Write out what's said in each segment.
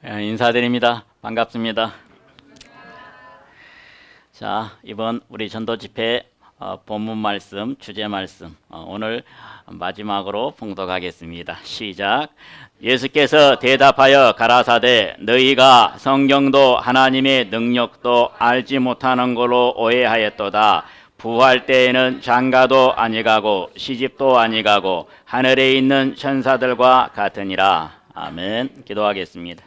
인사드립니다. 반갑습니다. 자, 이번 우리 전도 집회 본문 말씀, 주제 말씀 오늘 마지막으로 봉독하겠습니다. 시작. 예수께서 대답하여 가라사대 너희가 성경도 하나님의 능력도 알지 못하는 걸로 오해하였도다. 부활 때에는 장가도 아니가고 시집도 아니가고 하늘에 있는 천사들과 같으니라. 아멘. 기도하겠습니다.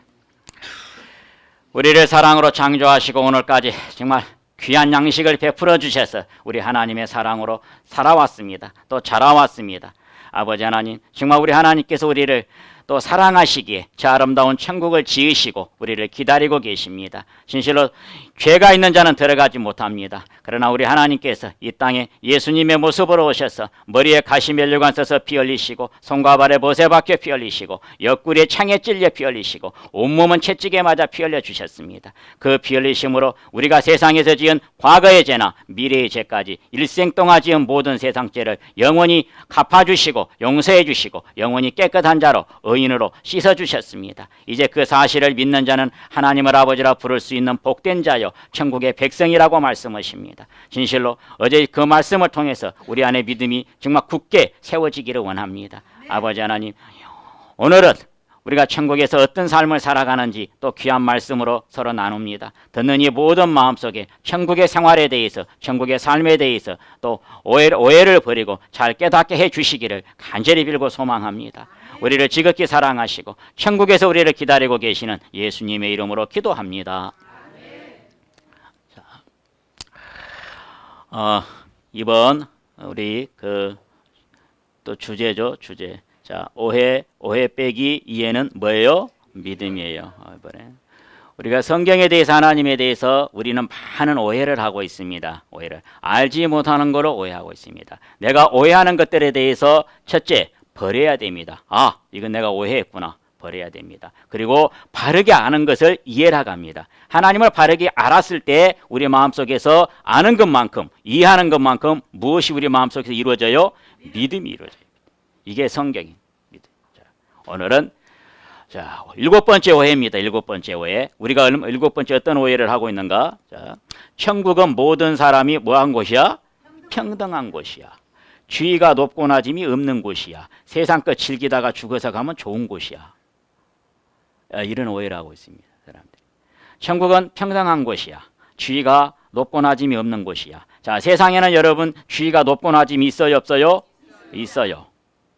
우리를 사랑으로 창조하시고 오늘까지 정말 귀한 양식을 베풀어 주셔서 우리 하나님의 사랑으로 살아왔습니다. 또 자라왔습니다. 아버지 하나님, 정말 우리 하나님께서 우리를 또 사랑하시기에 저 아름다운 천국을 지으시고 우리를 기다리고 계십니다. 진실로 죄가 있는 자는 들어가지 못합니다. 그러나 우리 하나님께서 이 땅에 예수님의 모습으로 오셔서 머리에 가시면류관 써서 피 흘리시고 손과 발에 못에 박혀 피 흘리시고 옆구리에 창에 찔려 피 흘리시고 온몸은 채찍에 맞아 피 흘려 주셨습니다. 그 피 흘리심으로 우리가 세상에서 지은 과거의 죄나 미래의 죄까지 일생 동안 지은 모든 세상 죄를 영원히 갚아주시고 용서해주시고 영원히 깨끗한 자로 의인으로 씻어주셨습니다. 이제 그 사실을 믿는 자는 하나님을 아버지라 부를 수 있는 복된 자요 천국의 백성이라고 말씀하십니다. 진실로 어제 그 말씀을 통해서 우리 안에 믿음이 정말 굳게 세워지기를 원합니다. 아버지 하나님, 오늘은 우리가 천국에서 어떤 삶을 살아가는지 또 귀한 말씀으로 서로 나눕니다. 듣는 이 모든 마음속에 천국의 생활에 대해서, 천국의 삶에 대해서 또 오해를 버리고 잘 깨닫게 해주시기를 간절히 빌고 소망합니다. 우리를 지극히 사랑하시고 천국에서 우리를 기다리고 계시는 예수님의 이름으로 기도합니다. 이번 우리 또 주제죠, 주제. 자, 오해 빼기 이해는 뭐예요? 믿음이에요. 이번에 우리가 성경에 대해서, 하나님에 대해서 우리는 많은 오해를 하고 있습니다. 오해를 알지 못하는 거로 오해하고 있습니다. 내가 오해하는 것들에 대해서 첫째, 버려야 됩니다. 이건 내가 오해했구나. 버려야 됩니다. 그리고 바르게 아는 것을 이해하갑니다. 하나님을 바르게 알았을 때 우리 마음속에서 아는 것만큼, 이해하는 것만큼 무엇이 우리 마음속에서 이루어져요? 믿음이 이루어져요. 이게 성경입니다. 오늘은 자, 7번째 오해입니다. 7번째 오해. 우리가 7번째 어떤 오해를 하고 있는가? 자, 천국은 모든 사람이 뭐한 곳이야? 평등한 곳이야. 지위가 높고 낮음이 없는 곳이야. 세상 것 즐기다가 죽어서 가면 좋은 곳이야. 이런 오해를 하고 있습니다. 사람들이. 천국은 평등한 곳이야. 지위가 높고 낮음이 없는 곳이야. 자, 세상에는 여러분 지위가 높고 낮음이 있어요, 없어요? 있어요.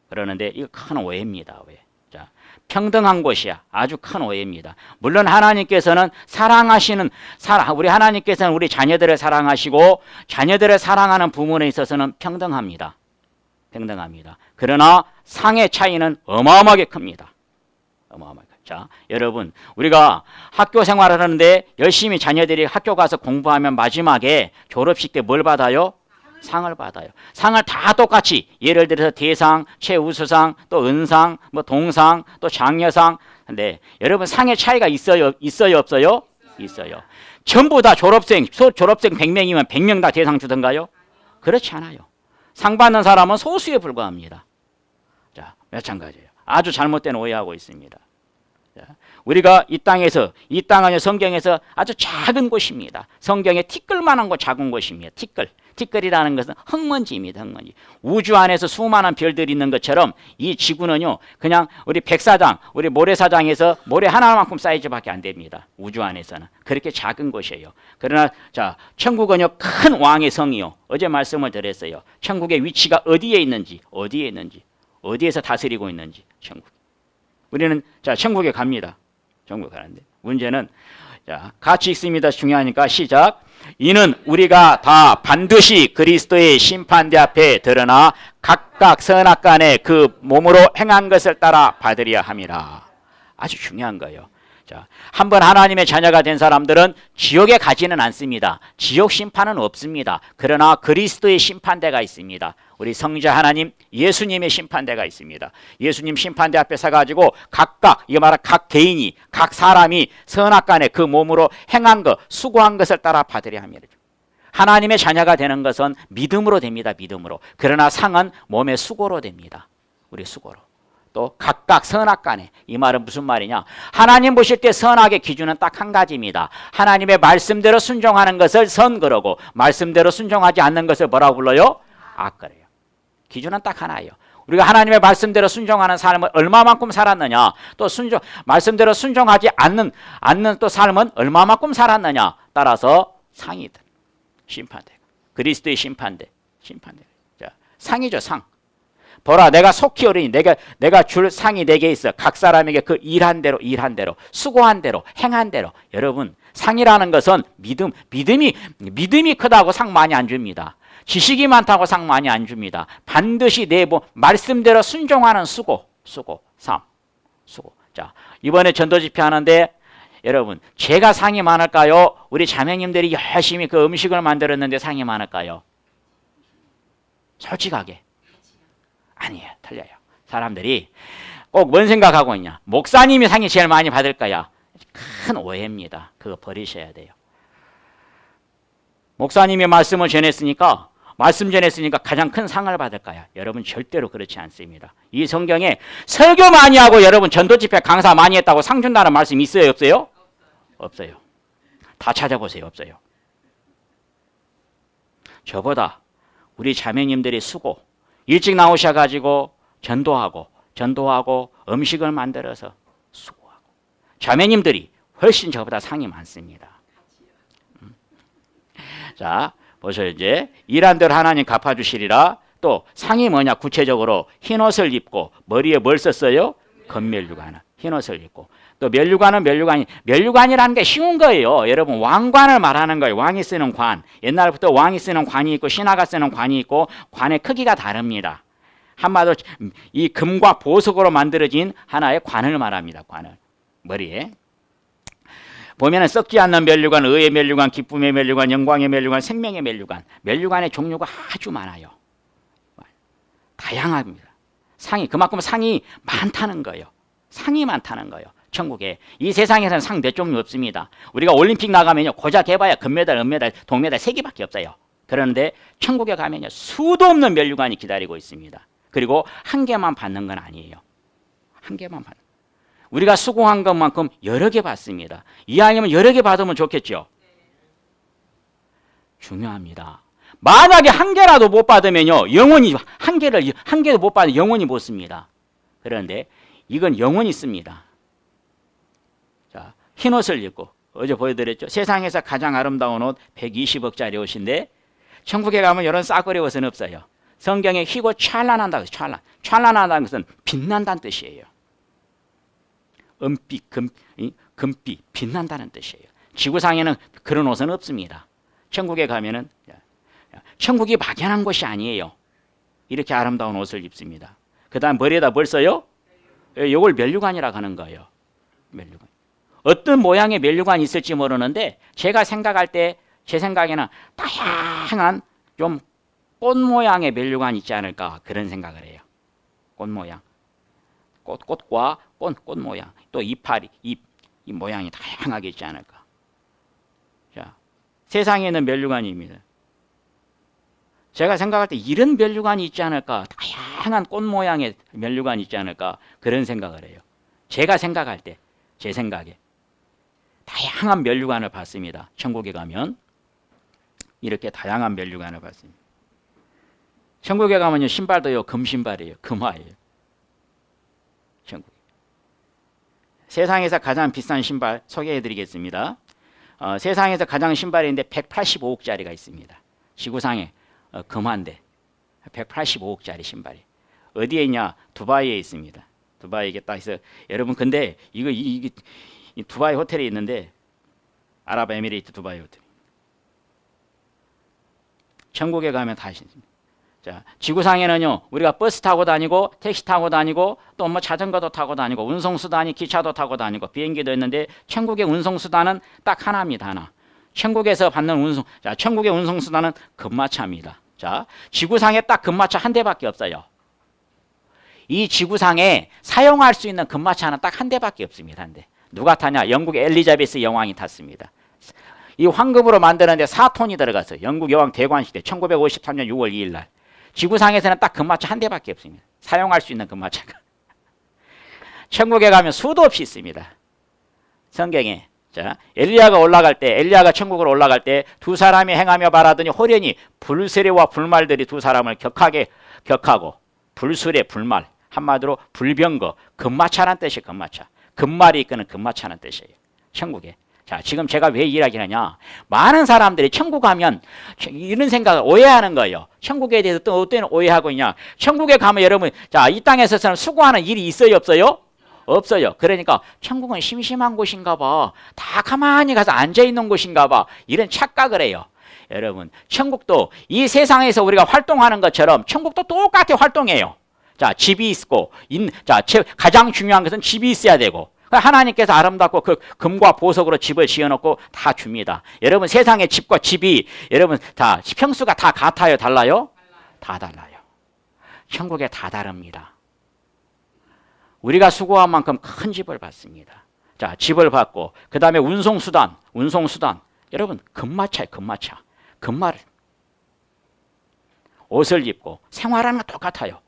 그러는데 이거 큰 오해입니다. 왜? 자, 평등한 곳이야. 아주 큰 오해입니다. 물론 하나님께서는 우리 하나님께서는 우리 자녀들을 사랑하시고 자녀들을 사랑하는 부분에 있어서는 평등합니다. 평등합니다. 그러나 상의 차이는 어마어마하게 큽니다. 어마어마하게. 자, 여러분, 우리가 학교 생활을 하는데 열심히 자녀들이 학교 가서 공부하면 마지막에 졸업식 때 뭘 받아요? 상을 받아요. 상을 다 똑같이, 예를 들어서 대상, 최우수상, 또 은상, 뭐 동상, 또 장려상. 근데 여러분 상의 차이가 있어요, 없어요? 있어요. 전부 다 졸업생 100명이면 100명 다 대상 주던가요? 그렇지 않아요. 상 받는 사람은 소수에 불과합니다. 자, 마찬가지예요. 아주 잘못된 오해하고 있습니다. 자, 우리가 이 땅은 성경에서 아주 작은 곳입니다. 성경에 티끌만한 곳, 작은 곳입니다. 티끌이라는 것은 흙먼지입니다. 흙먼지. 우주 안에서 수많은 별들이 있는 것처럼 이 지구는요, 그냥 우리 백사장, 우리 모래사장에서 모래 하나만큼 사이즈밖에 안 됩니다. 우주 안에서는. 그렇게 작은 곳이에요. 그러나 자, 천국은요, 큰 왕의 성이요. 어제 말씀을 드렸어요. 천국의 위치가 어디에 있는지, 어디에서 다스리고 있는지, 천국. 우리는 자, 천국에 갑니다. 천국에 가는데 문제는 자, 같이 읽습니다. 중요하니까 시작. 이는 우리가 다 반드시 그리스도의 심판대 앞에 드러나 각각 선악간에 그 몸으로 행한 것을 따라 받으려 함이라. 아주 중요한 거예요. 자, 한번 하나님의 자녀가 된 사람들은 지옥에 가지는 않습니다. 지옥 심판은 없습니다. 그러나 그리스도의 심판대가 있습니다. 우리 성자 하나님 예수님의 심판대가 있습니다. 예수님 심판대 앞에 서가지고 각각, 이거 말하 각 개인이, 각 사람이 선악간에 그 몸으로 행한 것, 수고한 것을 따라 받으려 합니다. 하나님의 자녀가 되는 것은 믿음으로 됩니다. 믿음으로. 그러나 상은 몸의 수고로 됩니다. 우리 수고로. 또 각각 선악간에. 이 말은 무슨 말이냐? 하나님 보실 때 선악의 기준은 딱 한 가지입니다. 하나님의 말씀대로 순종하는 것을 선 그러고 말씀대로 순종하지 않는 것을 뭐라고 불러요? 악 그래요. 기준은 딱 하나예요. 우리가 하나님의 말씀대로 순종하는 삶을 얼마만큼 살았느냐, 또 말씀대로 순종하지 않는 또 삶은 얼마만큼 살았느냐 따라서 상이 돼. 심판대. 그리스도의 심판대. 자, 상이죠, 상. 보라, 내가 속히 오르니 내가 줄 상이 내게 있어. 각 사람에게 그 일한 대로 수고한 대로 행한 대로. 여러분, 상이라는 것은 믿음이 크다고 상 많이 안 줍니다. 지식이 많다고 상 많이 안 줍니다. 반드시 내 말씀대로 순종하는 수고. 자, 이번에 전도 집회 하는데 여러분, 제가 상이 많을까요? 우리 자매님들이 열심히 그 음식을 만들었는데 상이 많을까요? 솔직하게. 아니에요. 틀려요. 사람들이 꼭 뭔 생각하고 있냐? 목사님이 상이 제일 많이 받을 거야. 큰 오해입니다. 그거 버리셔야 돼요. 목사님이 말씀을 전했으니까 가장 큰 상을 받을 거야. 여러분 절대로 그렇지 않습니다. 이 성경에 설교 많이 하고 여러분 전도 집회 강사 많이 했다고 상 준다는 말씀 있어요, 없어요? 없어요. 다 찾아보세요. 없어요. 저보다 우리 자매님들이 수고, 일찍 나오셔가지고 전도하고 음식을 만들어서 수고하고 자매님들이 훨씬 저보다 상이 많습니다. 자, 보세요. 이제 일한 대로 하나님 갚아주시리라. 또 상이 뭐냐? 구체적으로 흰옷을 입고 머리에 뭘 썼어요? 금면류관을. 흰옷을 입고 또 면류관이라는 게 쉬운 거예요. 여러분, 왕관을 말하는 거예요. 왕이 쓰는 관. 옛날부터 왕이 쓰는 관이 있고 신하가 쓰는 관이 있고 관의 크기가 다릅니다. 한마디로 이 금과 보석으로 만들어진 하나의 관을 말합니다. 관을 머리에. 보면은 썩지 않는 면류관, 의의 면류관, 기쁨의 면류관, 영광의 면류관, 생명의 면류관. 면류관의 종류가 아주 많아요. 다양합니다. 그만큼 상이 많다는 거예요. 상이 많다는 거예요. 천국에. 이 세상에서는 상 몇 종류 없습니다. 우리가 올림픽 나가면요, 고작 해봐야 금메달, 은메달, 동메달 3개밖에 없어요. 그런데 천국에 가면요, 수도 없는 면류관이 기다리고 있습니다. 그리고 한 개만 받는 건 아니에요. 한 개만 받는. 우리가 수고한 것만큼 여러 개 받습니다. 이왕이면 여러 개 받으면 좋겠죠. 중요합니다. 만약에 한 개라도 못 받으면요, 영원히 한 개도 못 받으면 영원히 못 씁니다. 그런데 이건 영원히 씁니다. 자, 흰 옷을 입고 어제 보여드렸죠. 세상에서 가장 아름다운 옷 120억짜리 옷인데 천국에 가면 이런 싸구려 옷은 없어요. 성경에 희고 찬란한다고 해서 찬란하다는 것은 빛난다는 뜻이에요. 은빛, 금빛, 빛난다는 뜻이에요. 지구상에는 그런 옷은 없습니다. 천국에 가면은 천국이 막연한 곳이 아니에요. 이렇게 아름다운 옷을 입습니다. 그 다음 머리에다 뭘 써요? 이걸 면류관이라고 하는 거예요. 면류관. 어떤 모양의 면류관이 있을지 모르는데 제가 생각할 때 제 생각에는 다양한 좀 꽃 모양의 면류관이 있지 않을까 그런 생각을 해요. 꽃 모양. 꽃과 꽃 모양. 또 이파리, 이 모양이 다양하게 있지 않을까. 자, 세상에는 면류관입니다. 제가 생각할 때 이런 면류관이 있지 않을까, 다양한 꽃 모양의 면류관이 있지 않을까 그런 생각을 해요. 제가 생각할 때, 제 생각에 다양한 면류관을 받습니다. 천국에 가면 이렇게 다양한 면류관을 받습니다. 천국에 가면요, 신발도요, 금신발이에요. 금화예요. 천국. 세상에서 가장 비싼 신발 소개해드리겠습니다. 세상에서 가장 신발인데 185억짜리가 있습니다. 지구상에 금화인데 185억짜리 신발이 어디에 있냐? 두바이에 있습니다. 두바이에 딱 있어. 여러분, 근데 이게 두바이 호텔에 있는데 아랍에미레이트 두바이 호텔. 천국에 가면 다 있습니다. 자, 지구상에는요, 우리가 버스 타고 다니고 택시 타고 다니고 또 뭐 자전거도 타고 다니고 운송수단이 기차도 타고 다니고 비행기도 있는데 천국의 운송수단은 딱 하나입니다. 하나. 천국에서 받는 천국의 운송수단은 금마차입니다. 자, 지구상에 딱 금마차 한 대밖에 없어요. 이 지구상에 사용할 수 있는 금마차는 딱 한 대밖에 없습니다. 한 대. 누가 타냐? 영국 엘리자베스 여왕이 탔습니다. 이 황금으로 만드는데 4톤이 들어갔어요. 영국 여왕 대관식 때 1953년 6월 2일 날. 지구상에서는 딱 금마차 한 대밖에 없습니다. 사용할 수 있는 금마차가. 천국에 가면 수도 없이 있습니다. 성경에. 자, 엘리야가 천국으로 올라갈 때 두 사람이 행하며 바라더니 호련히 불세례와 불말들이 두 사람을 격하고 불수레 불말 한마디로 불병거 금마차라는 뜻이 금마차. 금말이 이끄는 금마차라는 뜻이에요. 천국에. 자, 지금 제가 왜 이야기하냐? 많은 사람들이 천국 가면 이런 생각을 오해하는 거예요. 천국에 대해서 또 어떤 오해하고 있냐? 천국에 가면 여러분, 자, 이 땅에서는 수고하는 일이 있어요, 없어요? 없어요. 그러니까 천국은 심심한 곳인가 봐. 다 가만히 가서 앉아 있는 곳인가 봐. 이런 착각을 해요. 여러분, 천국도 이 세상에서 우리가 활동하는 것처럼 천국도 똑같이 활동해요. 자, 집이 있고, 가장 중요한 것은 집이 있어야 되고, 하나님께서 아름답고 그 금과 보석으로 집을 지어놓고 다 줍니다. 여러분, 세상의 집과 집이 여러분 다 평수가 다 같아요, 달라요? 다 달라요. 천국에 다 다릅니다. 우리가 수고한 만큼 큰 집을 받습니다. 자, 집을 받고 그 다음에 운송수단. 여러분, 금마차예요, 금마차. 금말. 옷을 입고 생활하는 거 똑같아요.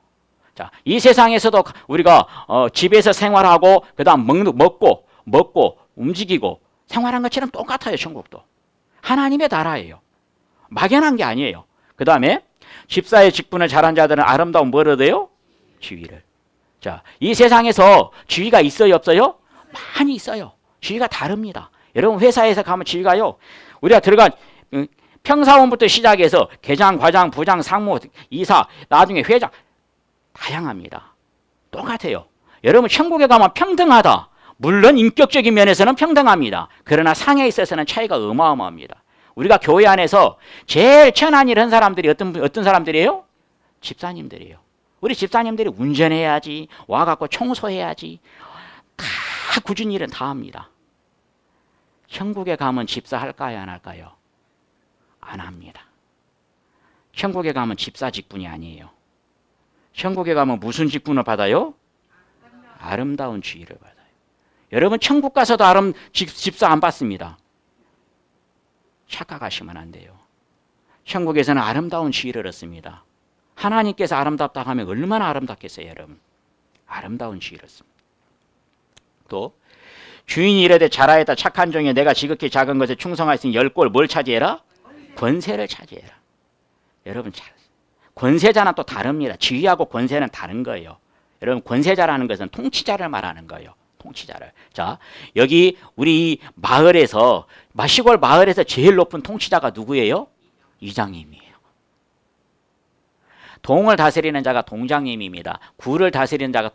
자, 이 세상에서도 우리가 집에서 생활하고 그다음 먹고 움직이고 생활한 것처럼 똑같아요. 천국도 하나님의 나라예요. 막연한 게 아니에요. 그 다음에 집사의 직분을 잘한 자들은 아름다운 뭘 얻어요? 지위를. 자, 이 세상에서 지위가 있어요, 없어요? 많이 있어요. 지위가 다릅니다. 여러분, 회사에서 가면 지위가요, 우리가 들어간 평사원부터 시작해서 계장, 과장, 부장, 상무, 이사, 나중에 회장 다양합니다. 똑같아요. 여러분, 천국에 가면 평등하다. 물론 인격적인 면에서는 평등합니다. 그러나 상에 있어서는 차이가 어마어마합니다. 우리가 교회 안에서 제일 천한 일 한 사람들이 어떤 사람들이에요? 집사님들이에요. 우리 집사님들이 운전해야지, 와갖고 청소해야지, 다 굳은 일은 다 합니다. 천국에 가면 집사 할까요, 안 할까요? 안 합니다. 천국에 가면 집사 직분이 아니에요. 천국에 가면 무슨 직분을 받아요? 아름다운 지위를 받아요. 여러분, 천국 가서도 집사 안 받습니다. 착각하시면 안 돼요. 천국에서는 아름다운 지위를 얻습니다. 하나님께서 아름답다 하면 얼마나 아름답겠어요, 여러분. 아름다운 지위를 얻습니다. 또 주인이 이르되 잘하였다 착한 종이여 내가 지극히 작은 것에 충성하였으니 10골 뭘 차지해라? 권세를 차지해라. 여러분, 권세자는 또 다릅니다. 지위하고 권세는 다른 거예요. 여러분, 권세자라는 것은 통치자를 말하는 거예요. 통치자를. 자, 여기 우리 마을에서, 시골 마을에서 제일 높은 통치자가 누구예요? 이장님이에요. 동을 다스리는 자가 동장님입니다. 구를 다스리는 자가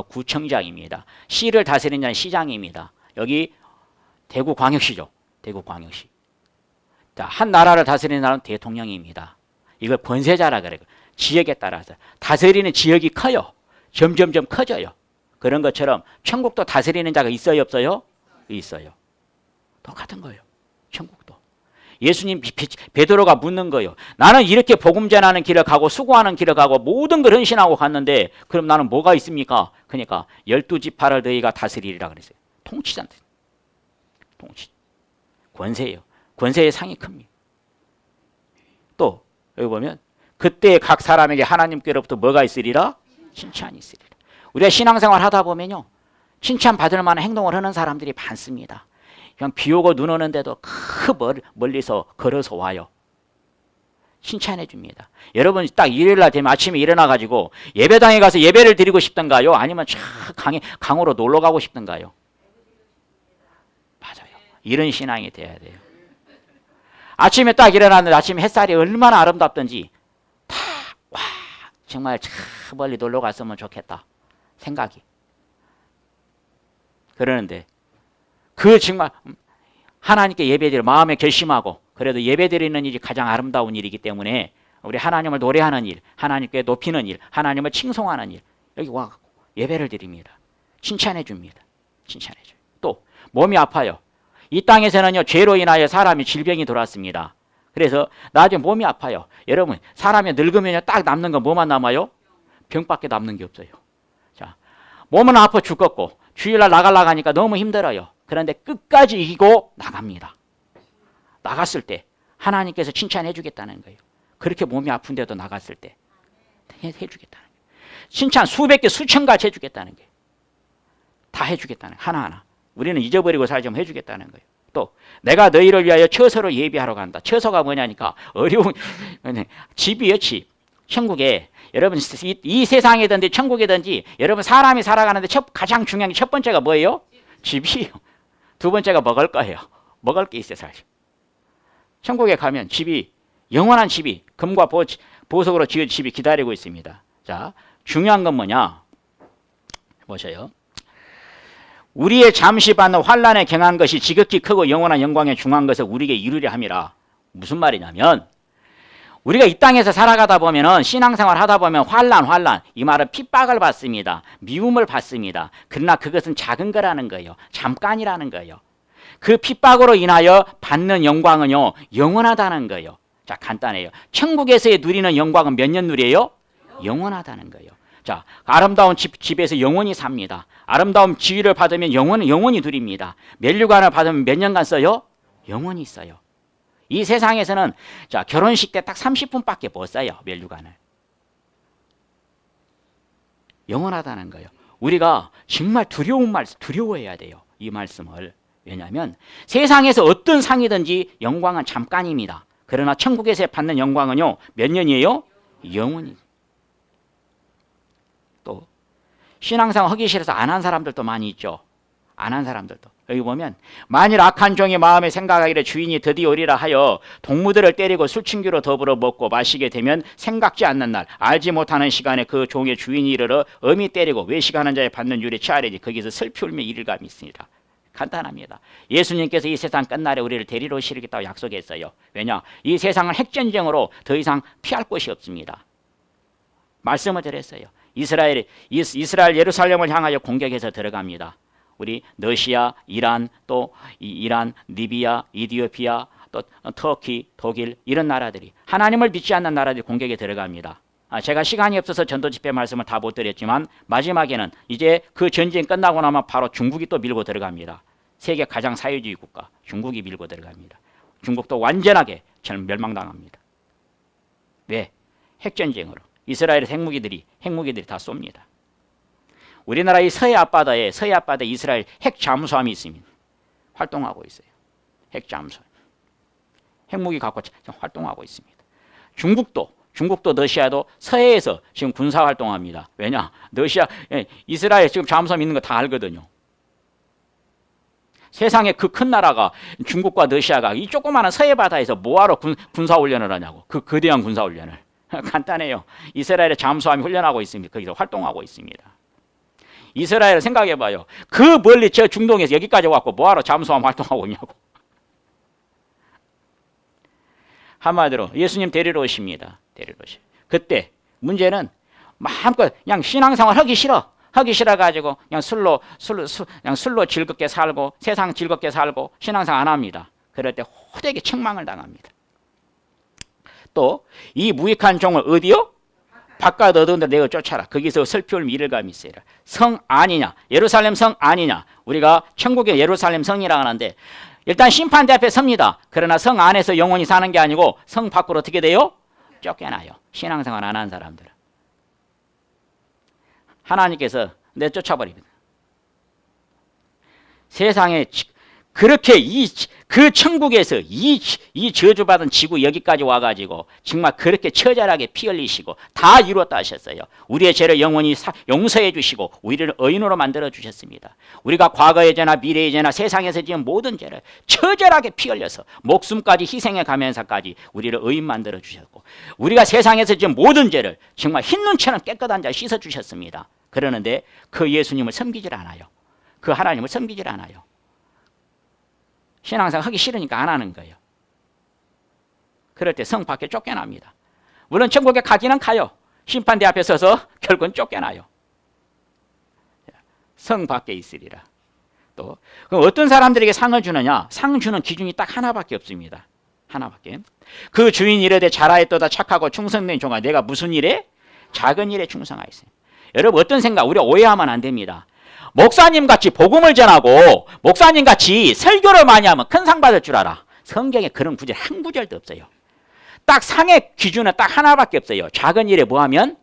구청장입니다. 시를 다스리는 자는 시장입니다. 여기 대구광역시죠. 대구광역시. 자, 한 나라를 다스리는 사람은 대통령입니다. 이걸 권세자라 그래요. 지역에 따라서 다스리는 지역이 커요. 점점점 커져요. 그런 것처럼 천국도 다스리는 자가 있어요, 없어요? 있어요. 똑같은 거예요. 천국도. 예수님 베드로가 묻는 거예요. 나는 이렇게 복음 전하는 길을 가고 수고하는 길을 가고 모든 걸 헌신하고 갔는데 그럼 나는 뭐가 있습니까? 그러니까 12지파를 너희가 다스리리라 그랬어요. 통치자인데. 통치. 권세예요. 권세의 상이 큽니다. 또 여기 보면 그때 각 사람에게 하나님께로부터 뭐가 있으리라? 칭찬이 있으리라. 우리가 신앙생활 하다 보면요, 칭찬받을 만한 행동을 하는 사람들이 많습니다. 그냥 비 오고 눈 오는데도 멀리서 걸어서 와요. 칭찬해 줍니다. 여러분, 딱 일요일날 되면 아침에 일어나가지고 예배당에 가서 예배를 드리고 싶던가요? 아니면 강으로 놀러 가고 싶던가요? 맞아요. 이런 신앙이 돼야 돼요. 아침에 딱 일어났는데 아침에 햇살이 얼마나 아름답던지 와, 정말 저 멀리 놀러 갔으면 좋겠다 생각이. 그러는데 그 정말 하나님께 예배드려 마음에 결심하고 그래도 예배드리는 일이 가장 아름다운 일이기 때문에 우리 하나님을 노래하는 일, 하나님께 높이는 일, 하나님을 칭송하는 일, 여기 와 예배를 드립니다. 칭찬해 줍니다. 칭찬해 줘요. 또 몸이 아파요. 이 땅에서는요, 죄로 인하여 사람이 질병이 돌았습니다. 그래서 나중에 몸이 아파요. 여러분, 사람이 늙으면 딱 남는 건 뭐만 남아요? 병밖에 남는 게 없어요. 자, 몸은 아파 죽겠고 주일날 나가려고 하니까 너무 힘들어요. 그런데 끝까지 이기고 나갑니다. 나갔을 때 하나님께서 칭찬해 주겠다는 거예요. 그렇게 몸이 아픈데도 나갔을 때 해주겠다는 거예요. 칭찬 수백 개 수천 가지 해주겠다는 거예요. 다 해주겠다는 거예요. 하나하나. 우리는 잊어버리고 살지 면 해주겠다는 거예요. 또 내가 너희를 위하여 처소를 예비하러 간다. 처소가 뭐냐니까 어려운 집이요, 집. 천국에 여러분 이 세상이든지 천국이든지 여러분 사람이 살아가는데 가장 중요한 게 첫 번째가 뭐예요? 집이에요. 두 번째가 먹을 거예요. 먹을 게 있어요, 사실. 천국에 가면 집이 영원한 집이 금과 보석으로 지은 집이 기다리고 있습니다. 자, 중요한 건 뭐냐? 보세요. 우리의 잠시 받는 환난에 경한 것이 지극히 크고 영원한 영광에 중한 것을 우리에게 이루려 함이라. 무슨 말이냐면 우리가 이 땅에서 살아가다 보면은 신앙생활 하다 보면 환난 이 말은 핍박을 받습니다. 미움을 받습니다. 그러나 그것은 작은 거라는 거예요. 잠깐이라는 거예요. 그 핍박으로 인하여 받는 영광은요 영원하다는 거예요. 자, 간단해요. 천국에서의 누리는 영광은 몇 년 누려요? 영원하다는 거예요. 자, 아름다운 집에서 영원히 삽니다. 아름다운 지위를 받으면 영원히 누립니다. 면류관을 받으면 몇 년간 써요? 영원히 써요. 이 세상에서는 자, 결혼식 때 딱 30분밖에 못 써요. 면류관을. 영원하다는 거예요. 우리가 정말 두려워해야 돼요. 이 말씀을. 왜냐하면 세상에서 어떤 상이든지 영광은 잠깐입니다. 그러나 천국에서 받는 영광은요 몇 년이에요? 영원히. 또 신앙생활 하기 싫어서 안 한 사람들도 많이 있죠. 안 한 사람들도. 여기 보면 만일 악한 종의 마음에 생각하기를 주인이 드디어 오리라 하여 동무들을 때리고 술친구로 더불어 먹고 마시게 되면 생각지 않는 날 알지 못하는 시간에 그 종의 주인이 이르러 엄히 때리고 외식하는 자의 받는 율에 취하리니 거기서 슬피 울며 이를 감이 있습니다. 간단합니다. 예수님께서 이 세상 끝날에 우리를 데리러 오시겠다고 약속했어요. 왜냐? 이 세상은 핵전쟁으로 더 이상 피할 곳이 없습니다. 말씀을 드렸어요. 이스라엘 예루살렘을 향하여 공격해서 들어갑니다. 우리 러시아, 이란, 또 이란, 리비아, 이디오피아, 또 터키, 독일 이런 나라들이 하나님을 믿지 않는 나라들이 공격에 들어갑니다. 제가 시간이 없어서 전도 집회 말씀을 다 못 드렸지만 마지막에는 이제 그 전쟁 끝나고 나면 바로 중국이 또 밀고 들어갑니다. 세계 가장 사회주의 국가 중국이 밀고 들어갑니다. 중국도 완전하게 멸망당합니다. 왜? 핵전쟁으로. 이스라엘 핵무기들이 다 쏩니다. 우리나라 이 서해 앞바다에 이스라엘 핵 잠수함이 있습니다. 활동하고 있어요. 핵 잠수함. 핵무기 갖고 활동하고 있습니다. 중국도 러시아도 서해에서 지금 군사 활동합니다. 왜냐? 이스라엘 지금 잠수함 있는 거 다 알거든요. 세상에 그 큰 나라가 중국과 러시아가 이 조그마한 서해 바다에서 뭐하러 군사 훈련을 하냐고. 그 거대한 군사 훈련을. 간단해요. 이스라엘의 잠수함이 훈련하고 있습니다. 거기서 활동하고 있습니다. 이스라엘 생각해봐요. 그 멀리 저 중동에서 여기까지 왔고 뭐하러 잠수함 활동하고 있냐고. 한마디로 예수님 데리러 오십니다. 그때 문제는 마음껏 그냥 신앙생활 하기 싫어가지고 그냥 술로 즐겁게 살고 세상 즐겁게 살고 신앙생활 안 합니다. 그럴 때 호되게 책망을 당합니다. 또 이 무익한 종을 어디요? 바깥 어두운데 내가 쫓아라. 거기서 슬피 울며 이를 감이 있으리라. 성 아니냐? 예루살렘 성 아니냐? 우리가 천국의 예루살렘 성이라고 하는데 일단 심판대 앞에 섭니다. 그러나 성 안에서 영원히 사는 게 아니고 성 밖으로 어떻게 돼요? 쫓겨나요. 신앙생활 안 한 사람들은. 하나님께서 내쫓아버립니다. 세상에 그렇게 그 천국에서 이 저주받은 지구 여기까지 와가지고 정말 그렇게 처절하게 피 흘리시고 다 이루었다 하셨어요. 우리의 죄를 영원히 용서해 주시고 우리를 의인으로 만들어 주셨습니다. 우리가 과거의 죄나 미래의 죄나 세상에서 지은 모든 죄를 처절하게 피 흘려서 목숨까지 희생해 가면서까지 우리를 의인 만들어 주셨고 우리가 세상에서 지은 모든 죄를 정말 흰 눈처럼 깨끗한 자 씻어 주셨습니다. 그러는데 그 예수님을 섬기질 않아요. 그 하나님을 섬기질 않아요. 신앙생활 하기 싫으니까 안 하는 거예요. 그럴 때 성 밖에 쫓겨납니다. 물론 천국에 가기는 가요. 심판대 앞에 서서 결국은 쫓겨나요. 성 밖에 있으리라. 또 어떤 사람들에게 상을 주느냐? 상 주는 기준이 딱 하나밖에 없습니다. 하나밖에. 그 주인 이르되 잘하였도다 착하고 충성된 종아 내가 무슨 일에? 작은 일에 충성하였어요. 여러분 어떤 생각? 우리가 오해하면 안 됩니다. 목사님같이 복음을 전하고 목사님같이 설교를 많이 하면 큰 상 받을 줄 알아. 성경에 그런 구절 한 구절도 없어요. 딱 상의 기준은 딱 하나밖에 없어요. 작은 일에 뭐하면?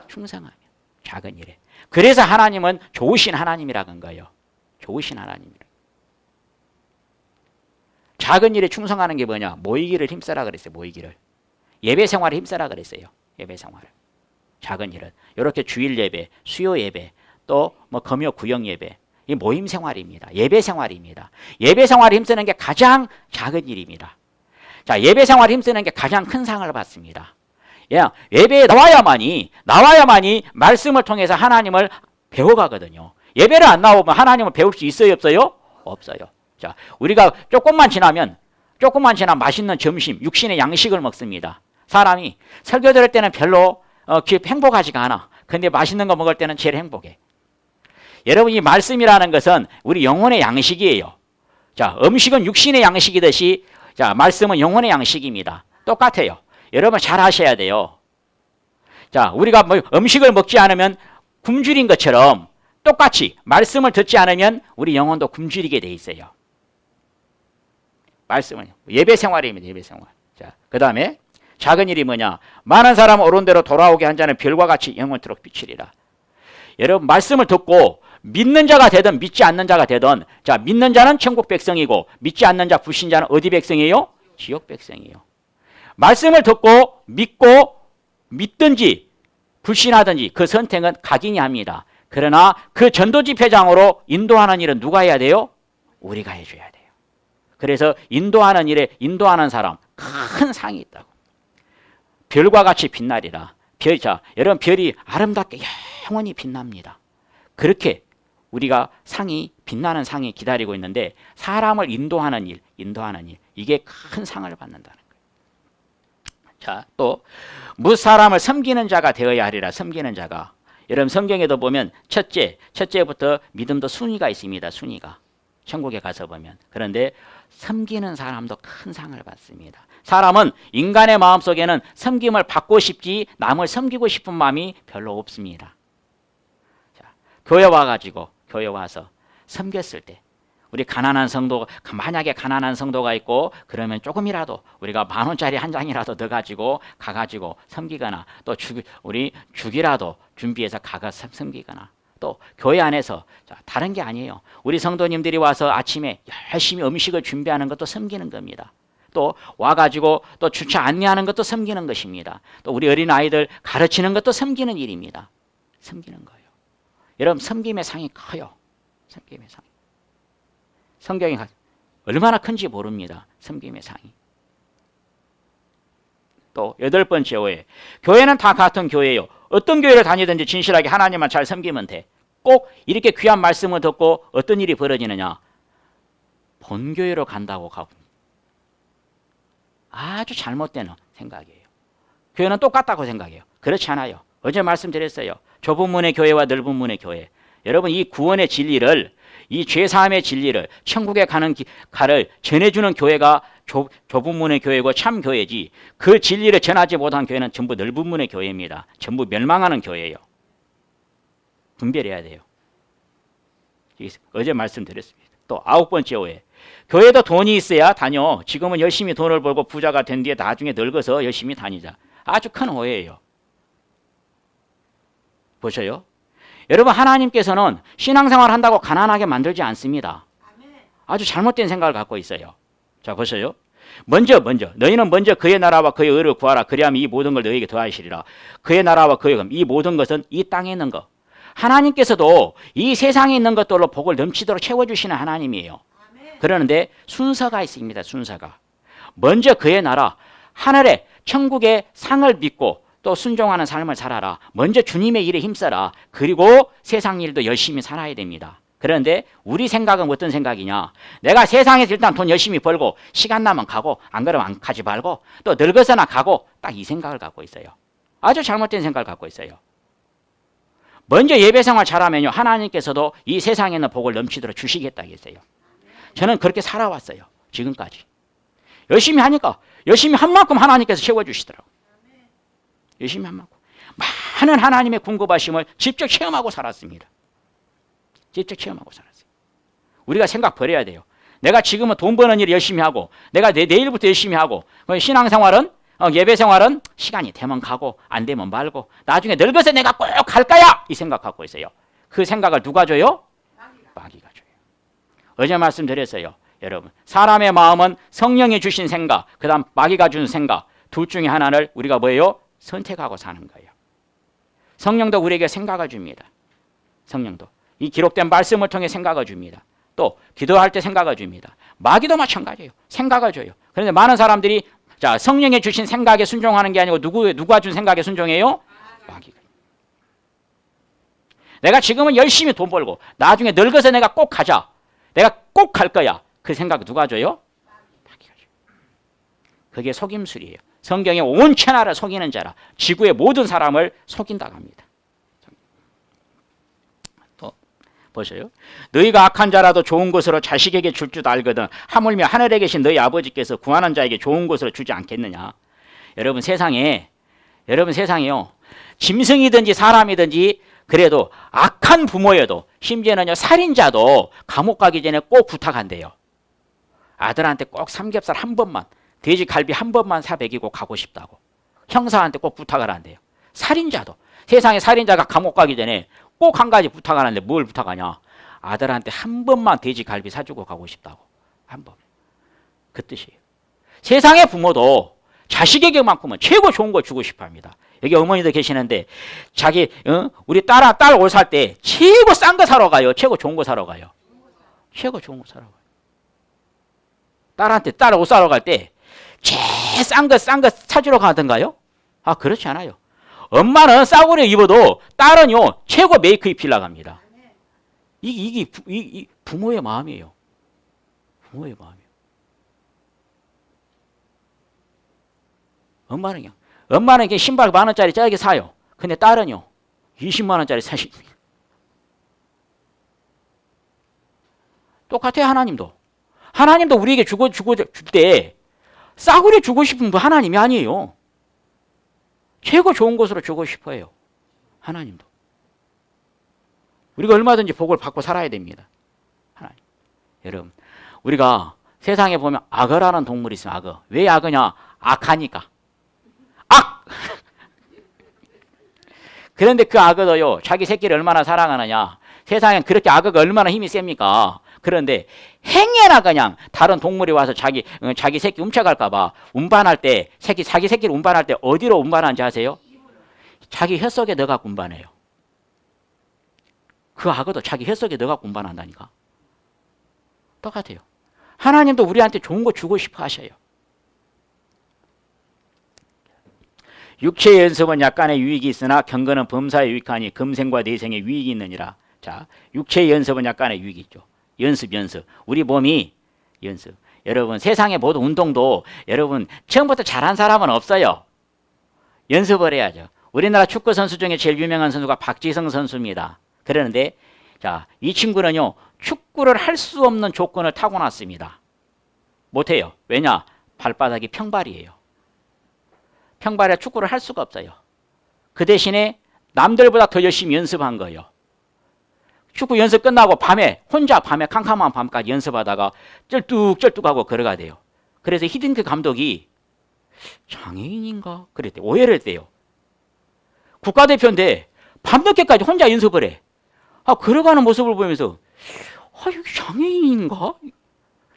충성하면. 작은 일에. 그래서 하나님은 좋으신 하나님이라는 거예요. 좋으신 하나님이라. 작은 일에 충성하는 게 뭐냐? 모이기를 힘써라 그랬어요. 모이기를. 예배 생활에 힘써라 그랬어요. 예배 생활을. 작은 일은 이렇게 주일 예배, 수요 예배, 또 뭐 금요 구역 예배, 이 모임 생활입니다. 예배 생활입니다. 예배 생활에 힘쓰는 게 가장 작은 일입니다. 자, 예배 생활에 힘쓰는 게 가장 큰 상을 받습니다. 예배에 나와야만이 말씀을 통해서 하나님을 배워가거든요. 예배를 안 나오면 하나님을 배울 수 있어요, 없어요? 없어요. 자, 우리가 조금만 지나면 맛있는 점심, 육신의 양식을 먹습니다. 사람이 설교 들을 때는 별로 행복하지가 않아. 근데 맛있는 거 먹을 때는 제일 행복해. 여러분, 이 말씀이라는 것은 우리 영혼의 양식이에요. 자, 음식은 육신의 양식이듯이, 자, 말씀은 영혼의 양식입니다. 똑같아요. 여러분 잘 아셔야 돼요. 자, 우리가 뭐 음식을 먹지 않으면 굶주린 것처럼 똑같이 말씀을 듣지 않으면 우리 영혼도 굶주리게 돼 있어요. 말씀은 예배 생활입니다. 예배 생활. 자, 그다음에 작은 일이 뭐냐? 많은 사람 옳은 대로 돌아오게 한 자는 별과 같이 영원토록 비치리라. 여러분, 말씀을 듣고 믿는 자가 되든 믿지 않는 자가 되든, 자, 믿는 자는 천국 백성이고 믿지 않는 자, 불신자는 어디 백성이에요? 지옥 백성이에요. 말씀을 듣고 믿고 믿든지 불신하든지 그 선택은 각인이 합니다. 그러나 그 전도 집회장으로 인도하는 일은 누가 해야 돼요? 우리가 해줘야 돼요. 그래서 인도하는 일에 인도하는 사람 큰 상이 있다고. 별과 같이 빛나리라. 자, 여러분, 별이 아름답게 영원히 빛납니다. 그렇게 우리가 빛나는 상이 기다리고 있는데, 사람을 인도하는 일, 이게 큰 상을 받는다는 거예요. 자, 또 무사람을 섬기는 자가 되어야 하리라. 섬기는 자가. 여러분, 성경에도 보면 첫째부터 믿음도 순위가 있습니다. 순위가. 천국에 가서 보면. 그런데 섬기는 사람도 큰 상을 받습니다. 사람은 인간의 마음속에는 섬김을 받고 싶지 남을 섬기고 싶은 마음이 별로 없습니다. 자, 교회 와서 섬겼을 때, 우리 만약에 가난한 성도가 있고, 그러면 조금이라도 우리가 10,000원짜리 한 장이라도 넣어가지고 가가지고 섬기거나, 또 우리 죽이라도 준비해서 가서 섬기거나, 또 교회 안에서, 자, 다른 게 아니에요. 우리 성도님들이 와서 아침에 열심히 음식을 준비하는 것도 섬기는 겁니다. 또 와가지고 또 주차 안내하는 것도 섬기는 것입니다. 또 우리 어린아이들 가르치는 것도 섬기는 일입니다. 섬기는 거예요. 여러분, 섬김의 상이 커요. 섬김의 상이. 성경이 얼마나 큰지 모릅니다. 섬김의 상이. 또 8번째 오해. 교회는 다 같은 교회예요. 어떤 교회를 다니든지 진실하게 하나님만 잘 섬기면 돼. 꼭 이렇게 귀한 말씀을 듣고 어떤 일이 벌어지느냐? 본교회로 간다고 가고. 아주 잘못된 생각이에요. 교회는 똑같다고 생각해요. 그렇지 않아요. 어제 말씀드렸어요. 좁은 문의 교회와 넓은 문의 교회. 여러분, 이 구원의 진리를, 이 죄사함의 진리를, 천국에 가는 갈을 전해주는 교회가 좁은 문의 교회고 참 교회지, 그 진리를 전하지 못한 교회는 전부 넓은 문의 교회입니다. 전부 멸망하는 교회예요. 분별해야 돼요. 어제 말씀드렸습니다. 또 9번째 오해. 교회도 돈이 있어야 다녀. 지금은 열심히 돈을 벌고 부자가 된 뒤에 나중에 늙어서 열심히 다니자. 아주 큰 오해예요. 보셔요. 여러분, 하나님께서는 신앙생활 한다고 가난하게 만들지 않습니다. 아주 잘못된 생각을 갖고 있어요. 자, 보세요. 먼저 너희는 먼저 그의 나라와 그의 의를 구하라. 그리하면 이 모든 걸 너희에게 더하시리라. 그의 나라와 그의 이 모든 것은 이 땅에 있는 것. 하나님께서도 이 세상에 있는 것들로 복을 넘치도록 채워주시는 하나님이에요. 그러는데 순서가 있습니다. 순서가. 먼저 그의 나라, 하늘의 천국의 상을 믿고 또 순종하는 삶을 살아라. 먼저 주님의 일에 힘써라. 그리고 세상 일도 열심히 살아야 됩니다. 그런데 우리 생각은 어떤 생각이냐? 내가 세상에서 일단 돈 열심히 벌고 시간 나면 가고, 안 그러면 안 가지 말고, 또 늙어서나 가고, 딱 이 생각을 갖고 있어요. 아주 잘못된 생각을 갖고 있어요. 먼저 예배생활 잘하면요, 하나님께서도 이 세상에 있는 복을 넘치도록 주시겠다 했어요. 저는 그렇게 살아왔어요. 지금까지. 열심히 하니까 열심히 한 만큼 하나님께서 채워주시더라고요. 열심히 한 만큼. 많은 하나님의 궁급하심을 직접 체험하고 살았습니다. 직접 체험하고 살았어요. 우리가 생각 버려야 돼요. 내가 지금은 돈 버는 일 열심히 하고, 내가 내일부터 열심히 하고, 신앙생활은, 예배생활은 시간이 되면 가고 안 되면 말고, 나중에 늙어서 내가 꼭 갈 거야! 이 생각 갖고 있어요. 그 생각을 누가 줘요? 마귀가 줘요. 어제 말씀드렸어요. 여러분, 사람의 마음은 성령이 주신 생각, 그 다음 마귀가 준 생각, 둘 중에 하나를 우리가 뭐예요? 선택하고 사는 거예요. 성령도 우리에게 생각을 줍니다. 성령도 이 기록된 말씀을 통해 생각을 줍니다. 또 기도할 때 생각을 줍니다. 마귀도 마찬가지예요. 생각을 줘요. 그런데 많은 사람들이 자, 성령이 주신 생각에 순종하는 게 아니고 누가 준 생각에 순종해요? 마귀가. 내가 지금은 열심히 돈 벌고 나중에 늙어서 내가 꼭 가자. 내가 꼭 갈 거야. 그 생각 누가 줘요? 마귀가 줘요. 그게 속임술이에요. 성경에 온 천하를 속이는 자라. 지구의 모든 사람을 속인다고 합니다. 또 보세요. 너희가 악한 자라도 좋은 것으로 자식에게 줄 줄 알거든 하물며 하늘에 계신 너희 아버지께서 구하는 자에게 좋은 것으로 주지 않겠느냐. 여러분 세상에요. 짐승이든지 사람이든지 그래도 악한 부모여도 심지어는요 살인자도 감옥 가기 전에 꼭 부탁한대요. 아들한테 꼭 삼겹살 한 번만, 돼지 갈비 한 번만 사 먹이고 가고 싶다고. 형사한테 꼭 부탁을 한대요. 살인자도. 세상에 살인자가 감옥 가기 전에 꼭 한 가지 부탁을 하는데 뭘 부탁하냐. 아들한테 한 번만 돼지 갈비 사주고 가고 싶다고. 한 번. 그 뜻이에요. 세상의 부모도 자식에게만큼은 최고 좋은 걸 주고 싶어 합니다. 여기 어머니도 계시는데 자기 우리 딸 옷 살 때 최고 싼 거 사러 가요. 최고 좋은 거 사러 가요. 최고 좋은 거 사러 가요. 딸한테 딸 옷 사러 갈 때 제일 싼 거 사주러 가던가요? 아, 그렇지 않아요. 엄마는 싸구려 입어도 딸은요 최고 메이크 입히려고 합니다. 이게 부모의 마음이에요. 부모의 마음이에요. 엄마는 그냥 신발 10,000원짜리 짜게 사요. 근데 딸은요 20만 원짜리 사십니다. 똑같아요. 하나님도 우리에게 줄 때 싸구려 주고 싶은 분 하나님이 아니에요. 최고 좋은 것으로 주고 싶어요. 하나님도. 우리가 얼마든지 복을 받고 살아야 됩니다. 하나님. 여러분, 우리가 세상에 보면 악어라는 동물이 있어요. 악어. 왜 악어냐? 악하니까. 악! 그런데 그 악어도요, 자기 새끼를 얼마나 사랑하느냐. 세상엔 그렇게 악어가 얼마나 힘이 셉니까? 그런데 행여나 그냥 다른 동물이 와서 자기 새끼 훔쳐갈까봐 운반할 때, 자기 새끼를 운반할 때 어디로 운반하는지 아세요? 자기 혀속에 넣어갖고 운반해요. 그 악어도 자기 혀속에 넣어갖고 운반한다니까. 똑같아요. 하나님도 우리한테 좋은 거 주고 싶어 하셔요. 육체의 연습은 약간의 유익이 있으나 경건은 범사에 유익하니 금생과 내생에 유익이 있느니라. 자, 육체의 연습은 약간의 유익이 있죠. 연습. 우리 몸이 연습. 여러분, 세상의 모든 운동도 여러분 처음부터 잘한 사람은 없어요. 연습을 해야죠. 우리나라 축구 선수 중에 제일 유명한 선수가 박지성 선수입니다. 그러는데 자, 이 친구는요. 축구를 할 수 없는 조건을 타고났습니다. 못해요. 왜냐? 발바닥이 평발이에요. 평발에 축구를 할 수가 없어요. 그 대신에 남들보다 더 열심히 연습한 거예요. 축구 연습 끝나고 혼자 밤에 캄캄한 밤까지 연습하다가 쩔뚝쩔뚝하고 걸어가야 돼요. 그래서 히딩크 감독이 장애인인가? 그랬대요. 오해를 했대요. 국가대표인데 밤늦게까지 혼자 연습을 해. 걸어가는 모습을 보면서 이게 장애인인가?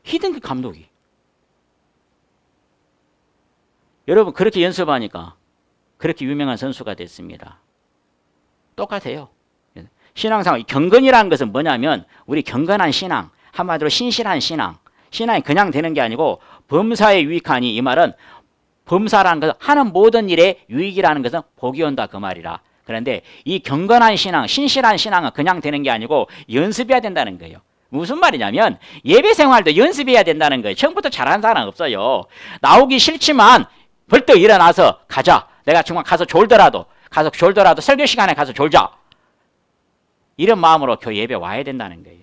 히딩크 감독이. 여러분, 그렇게 연습하니까 그렇게 유명한 선수가 됐습니다. 똑같아요. 신앙생활, 경건이라는 것은 뭐냐면 우리 경건한 신앙, 한마디로 신실한 신앙이 그냥 되는 게 아니고 범사에 유익하니, 이 말은 범사라는 것은 하는 모든 일에 유익이라는 것은 복이 온다 그 말이라. 그런데 이 경건한 신앙, 신실한 신앙은 그냥 되는 게 아니고 연습해야 된다는 거예요. 무슨 말이냐면 예배 생활도 연습해야 된다는 거예요. 처음부터 잘하는 사람 없어요. 나오기 싫지만 벌떡 일어나서 가자. 내가 정말 가서 졸더라도 설교 시간에 가서 졸자. 이런 마음으로 교회 예배 와야 된다는 거예요.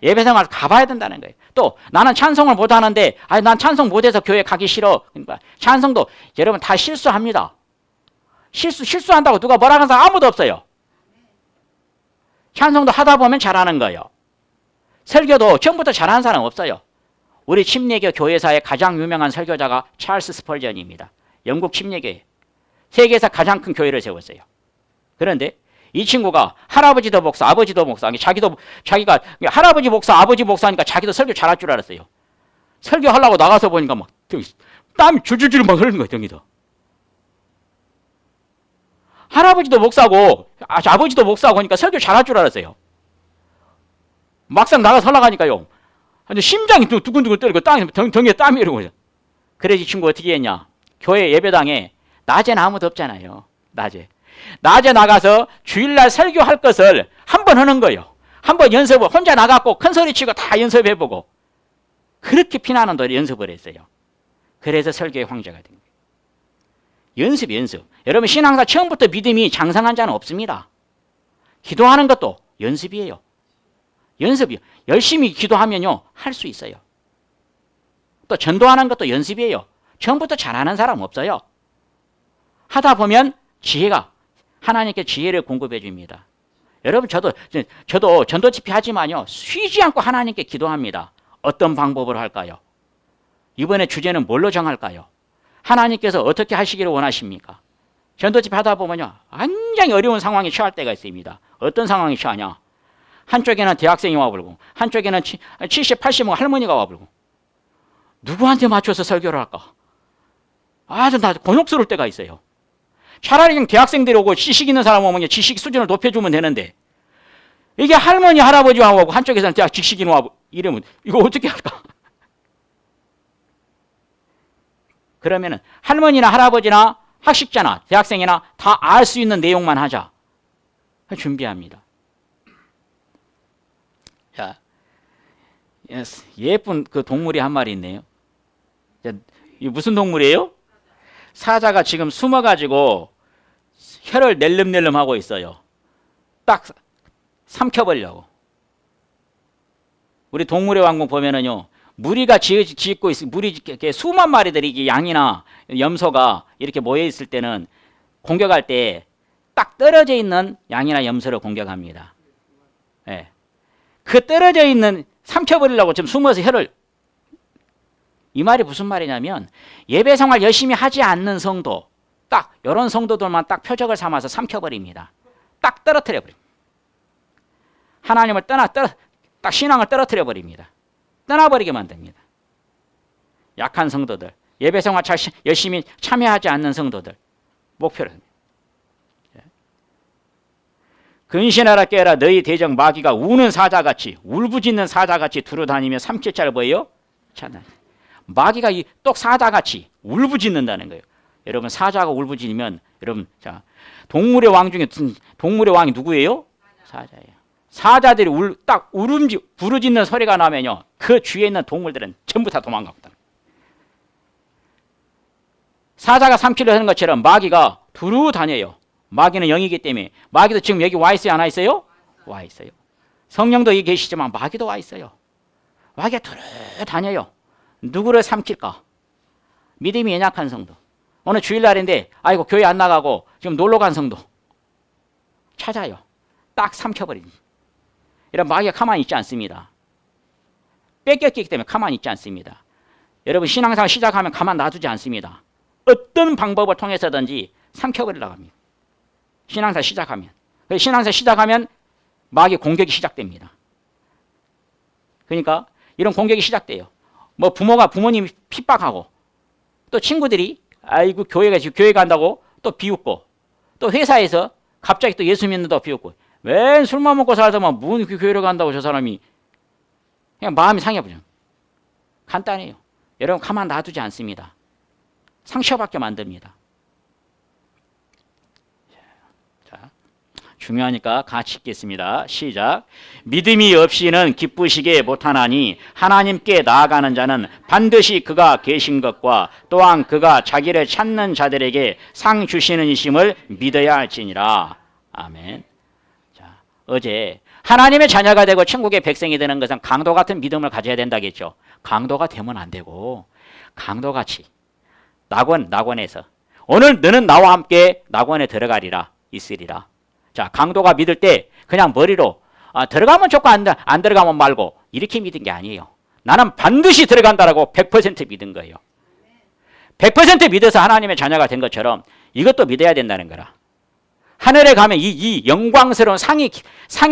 예배 생활 가봐야 된다는 거예요. 또 나는 찬송을 못하는데 난 찬송 못해서 교회 가기 싫어. 그러니까 찬송도 여러분 다 실수합니다. 실수한다고 누가 뭐라 하는 사람 아무도 없어요. 찬송도 하다 보면 잘하는 거예요. 설교도 처음부터 잘하는 사람 없어요. 우리 침례교 교회사의 가장 유명한 설교자가 찰스 스펄전입니다. 영국 침례교회. 세계에서 가장 큰 교회를 세웠어요. 그런데 이 친구가 할아버지도 목사, 아버지도 목사, 자기가 할아버지 목사, 아버지 목사니까 자기도 설교 잘할 줄 알았어요. 설교하려고 나가서 보니까 막 땀이 줄줄줄 막 흐르는 거예요, 등이도. 할아버지도 목사고 아버지도 목사고 하니까 설교 잘할 줄 알았어요. 막상 나가서 하려니까요. 심장이 두근두근 떨리고 등에 땀이 흐르고 그래서. 그래서 이 친구 어떻게 했냐. 교회 예배당에 낮에는 아무도 없잖아요. 낮에 나가서 주일날 설교할 것을 한 번 하는 거예요. 한 번 연습을 혼자 나가고 큰 소리 치고 다 연습해보고 그렇게 피나는 노래 연습을 했어요. 그래서 설교의 황제가 된 거예요. 연습. 여러분 신앙사 처음부터 믿음이 장성한 자는 없습니다. 기도하는 것도 연습이에요. 연습이요. 열심히 기도하면요 할 수 있어요. 또 전도하는 것도 연습이에요. 처음부터 잘하는 사람 없어요. 하다 보면 지혜가 하나님께 지혜를 공급해 줍니다. 여러분 저도 전도 집회 하지만요 쉬지 않고 하나님께 기도합니다. 어떤 방법으로 할까요? 이번에 주제는 뭘로 정할까요? 하나님께서 어떻게 하시기를 원하십니까? 전도 집회 하다 보면요 굉장히 어려운 상황에 처할 때가 있습니다. 어떤 상황에 처하냐? 한쪽에는 대학생이 와불고 한쪽에는 70, 80 할머니가 와불고 누구한테 맞춰서 설교를 할까? 아주 다 곤욕스러울 때가 있어요. 차라리 그냥 대학생들이 오고 지식 있는 사람 오면 지식 수준을 높여주면 되는데 이게 할머니 할아버지와 오고 한쪽에서는 대학 지식인 와고 이러면 이거 어떻게 할까? 그러면은 할머니나 할아버지나 학식자나 대학생이나 다 알 수 있는 내용만 하자. 준비합니다. 자, 예쁜 그 동물이 한 마리 있네요. 이 무슨 동물이에요? 사자가 지금 숨어가지고 혀를 낼름낼름 하고 있어요. 딱 삼켜버리려고. 우리 동물의 왕국 보면은요, 무리가 짓고 있어. 무리 수만 마리들이 양이나 염소가 이렇게 모여 있을 때는 공격할 때 딱 떨어져 있는 양이나 염소를 공격합니다. 예. 그 떨어져 있는 삼켜버리려고 지금 숨어서 혀를 이 말이 무슨 말이냐면 예배 생활 열심히 하지 않는 성도 딱 이런 성도들만 딱 표적을 삼아서 삼켜버립니다. 딱 떨어뜨려 버립니다. 하나님을 딱 신앙을 떨어뜨려 버립니다. 떠나버리게 만듭니다. 약한 성도들, 예배 생활 잘 열심히 참여하지 않는 성도들 목표를 합니다. 근신하라 깨라 너희 대적 마귀가 우는 사자같이 울부짖는 사자같이 두루다니며 삼킬 자를 뭐예요? 찾나. 마귀가 똑 사자같이 울부짖는다는 거예요. 여러분 사자가 울부짖으면 여러분 자 동물의 왕 중에 동물의 왕이 누구예요? 사자예요. 사자들이 딱 부르짖는 소리가 나면요 그 주위에 있는 동물들은 전부 다 도망갑니다. 사자가 삼키려 하는 것처럼 마귀가 두루 다녀요. 마귀는 영이기 때문에 마귀도 지금 여기 와 있어요? 안 와 있어요? 와 있어요. 성령도 여기 계시지만 마귀도 와 있어요. 마귀가 두루 다녀요. 누구를 삼킬까? 믿음이 연약한 성도. 오늘 주일날인데 아이고 교회 안 나가고 지금 놀러 간 성도 찾아요. 딱 삼켜버립니다. 이런 마귀가 가만히 있지 않습니다. 뺏겼기 때문에 가만히 있지 않습니다. 여러분 신앙생활 시작하면 가만 놔두지 않습니다. 어떤 방법을 통해서든지 삼켜버리려고 합니다. 신앙생활 시작하면 마귀 공격이 시작됩니다. 그러니까 이런 공격이 시작돼요. 뭐 부모님이 핍박하고 또 친구들이 아이고 교회 간다고 또 비웃고 또 회사에서 갑자기 또 예수 믿는다고 비웃고 왜 술만 먹고 살다만 무슨 교회를 간다고 저 사람이 그냥 마음이 상해버려요. 간단해요. 여러분 가만 놔두지 않습니다. 상처받게 만듭니다. 자, 중요하니까 같이 읽겠습니다. 시작. 믿음이 없이는 기쁘시게 못하나니 하나님께 나아가는 자는 반드시 그가 계신 것과 또한 그가 자기를 찾는 자들에게 상 주시는 이심을 믿어야 할지니라. 아멘. 자, 어제 하나님의 자녀가 되고 천국의 백성이 되는 것은 강도 같은 믿음을 가져야 된다겠죠. 강도가 되면 안 되고 강도같이 낙원에서 오늘 너는 나와 함께 낙원에 들어가리라 있으리라. 자, 강도가 믿을 때 그냥 머리로 들어가면 좋고 안 들어가면 말고 이렇게 믿은 게 아니에요. 나는 반드시 들어간다라고 100% 믿은 거예요. 100% 믿어서 하나님의 자녀가 된 것처럼 이것도 믿어야 된다는 거라. 하늘에 가면 이 영광스러운 상이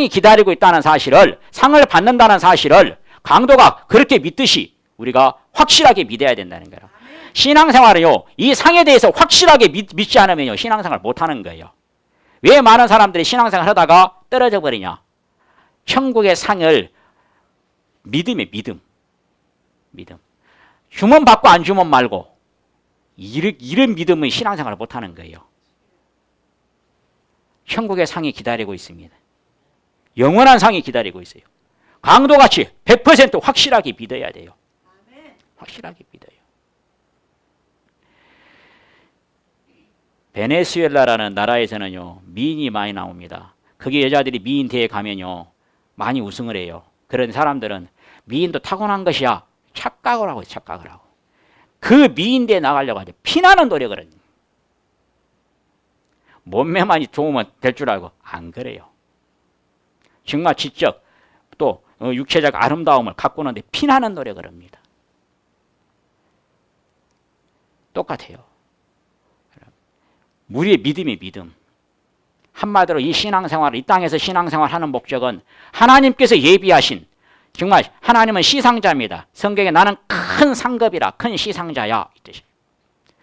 기다리고 있다는 사실을, 상을 받는다는 사실을 강도가 그렇게 믿듯이 우리가 확실하게 믿어야 된다는 거예요. 신앙생활은요, 이 상에 대해서 확실하게 믿지 않으면요, 신앙생활 못하는 거예요. 왜 많은 사람들이 신앙생활 하다가 떨어져 버리냐? 천국의 상을 믿음에 믿음. 주면 받고 안 주면 말고, 이런 믿음은 신앙생활을 못하는 거예요. 천국의 상이 기다리고 있습니다. 영원한 상이 기다리고 있어요. 강도같이 100% 확실하게 믿어야 돼요. 확실하게 믿어요. 베네수엘라라는 나라에서는요, 미인이 많이 나옵니다. 거기 여자들이 미인 대회 가면요, 많이 우승을 해요. 그런 사람들은 미인도 타고난 것이야. 착각을 하고, 착각을 하고. 그 미인 대회 나가려고 하죠. 피나는 노력을 합니다. 몸매만이 좋으면 될 줄 알고 안 그래요. 정말 지적 또 육체적 아름다움을 가꾸는데 피나는 노력을 합니다. 똑같아요. 우리의 믿음이 믿음. 한마디로 이 신앙생활, 이 땅에서 신앙생활하는 목적은 하나님께서 예비하신, 정말 하나님은 시상자입니다. 성경에 나는 큰 상급이라, 큰 시상자야 이 뜻이에요.